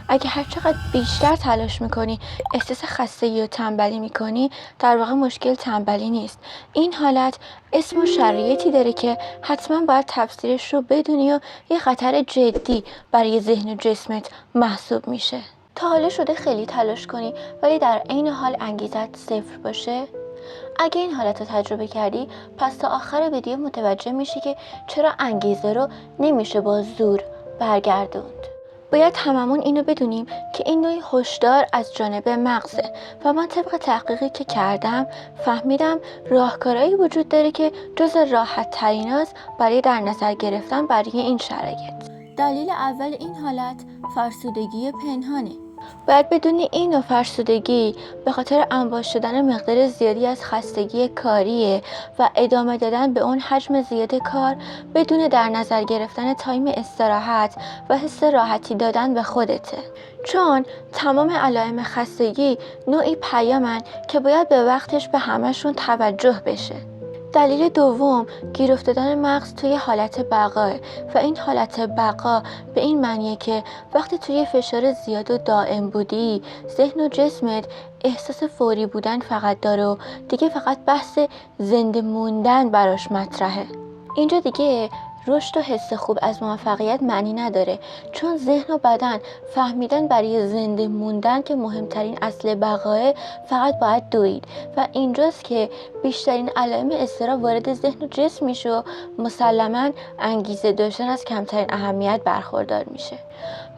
اگه هر چقدر بیشتر تلاش میکنی احساس خستگی و تنبلی میکنی، در واقع مشکل تنبلی نیست. این حالت اسم و شرایطی داره که حتما باید تفسیرش رو بدونی و یه خطر جدی برای ذهن و جسمت محسوب میشه. تا حالا شده خیلی تلاش کنی ولی در عین حال انگیزت صفر باشه؟ اگه این حالت رو تجربه کردی، پس تا آخر ویدیو متوجه میشی که چرا انگیزه رو نمیشه با زور برگردوند. باید هممون اینو بدونیم که این نوعی هشدار از جانب مغزه و من طبق تحقیقی که کردم فهمیدم راهکارهایی وجود داره که جز راحت تریناست برای در نظر گرفتن برای این شرایط. دلیل اول این حالت فرسودگی پنهانه. باید بدونی این نوع فرسودگی به خاطر انباشته شدن مقدار زیادی از خستگی کاریه و ادامه دادن به اون حجم زیاد کار بدون در نظر گرفتن تایم استراحت و حس راحتی دادن به خودته. چون تمام علائم خستگی نوعی پیامن که باید به وقتش به همشون توجه بشه. دلیل دوم گیر افتادن مغز توی حالت بقاه و این حالت بقا به این معنیه که وقتی توی فشار زیاد و دائم بودی، ذهن و جسمت احساس فوری بودن فقط داره و دیگه فقط بحث زنده موندن براش مطرحه. اینجا دیگه رشد و حس خوب از موفقیت معنی نداره، چون ذهن و بدن فهمیدن برای زنده موندن که مهمترین اصل بقاه فقط باید دوید و اینجاست که بیشترین علائم اضطراب وارد ذهن و جسم میشه و مسلماً انگیزه داشتن از کمترین اهمیت برخوردار میشه.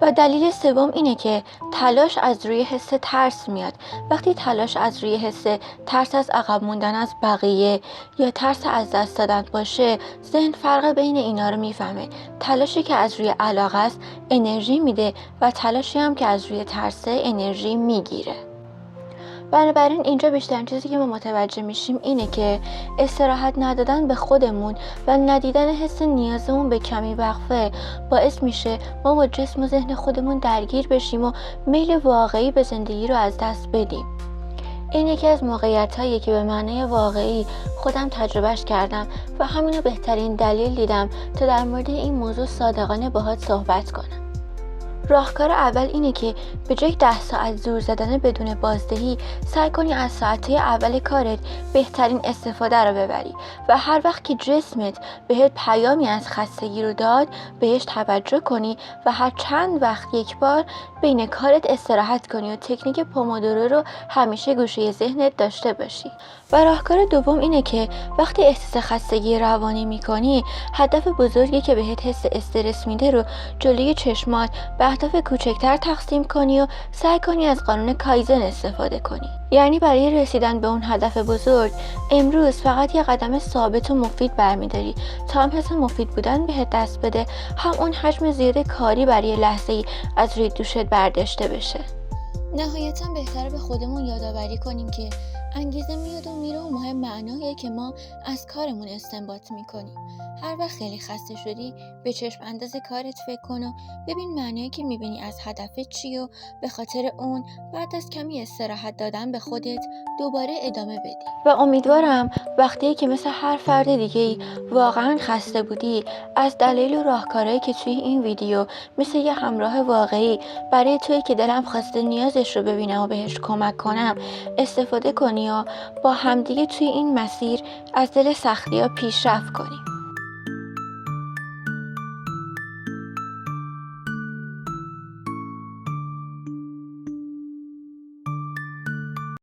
و دلیل سوم اینه که تلاش از روی حس ترس میاد. وقتی تلاش از روی حس ترس از عقب موندن از بقیه یا ترس از دست دادن باشه، ذهن فرق بین اینا رو میفهمه. تلاشی که از روی علاقه است انرژی میده و تلاشی هم که از روی ترسه انرژی میگیره. بنابراین اینجا بیشترین چیزی که ما متوجه میشیم اینه که استراحت ندادن به خودمون و ندیدن حس نیازمون به کمی وقفه باعث میشه ما با جسم و ذهن خودمون درگیر بشیم و میل واقعی به زندگی رو از دست بدیم. این یکی از موقعیت‌هاییه که به معنای واقعی خودم تجربهش کردم و همینو بهترین دلیل دیدم تا در مورد این موضوع صادقانه باهات صحبت کنم. راهکار اول اینه که به جای 10 ساعت زور زدن بدون بازدهی، سعی کنی از ساعتهای اول کارت بهترین استفاده رو ببری و هر وقت که جسمت بهت پیامی از خستگی رو داد بهش توجه کنی و هر چند وقت یک بار بین کارت استراحت کنی و تکنیک پومودورو رو همیشه گوشه ذهنت داشته باشی. و راهکار دوم اینه که وقتی احساس خستگی روانی میکنی، هدف بزرگی که بهت حس استرس میده رو جلوی چشمات به اهداف کوچکتر تقسیم کنی و سعی کنی از قانون کایزن استفاده کنی. یعنی برای رسیدن به اون هدف بزرگ امروز فقط یه قدم ثابت و مفید برمیداری تا هم حس مفید بودن بهت دست بده، هم اون حجم زیاد کاری برای لحظه‌ای از روی دوشت برداشته بشه. نهایتاً بهتره به خودمون یادآوری کنیم که انگیزه میاد و میره و مهم معناییه که ما از کارمون استنباط میکنیم. هر وقت خیلی خسته شدی به چشم انداز کارت فکر کن و ببین معنایی که میبینی از هدفت چی و به خاطر اون بعد از کمی استراحت دادن به خودت دوباره ادامه بدی. و امیدوارم وقتی که مثل هر فرد دیگه‌ای واقعا خسته بودی، از دلایل و راهکارهایی که توی این ویدیو مثل یه همراه واقعی برای توی که دلم خواسته نیازش رو ببینم و بهش کمک کنم استفاده کنی و با همدیگه توی این مسیر از دل سختی‌ها پیشرفت کنیم.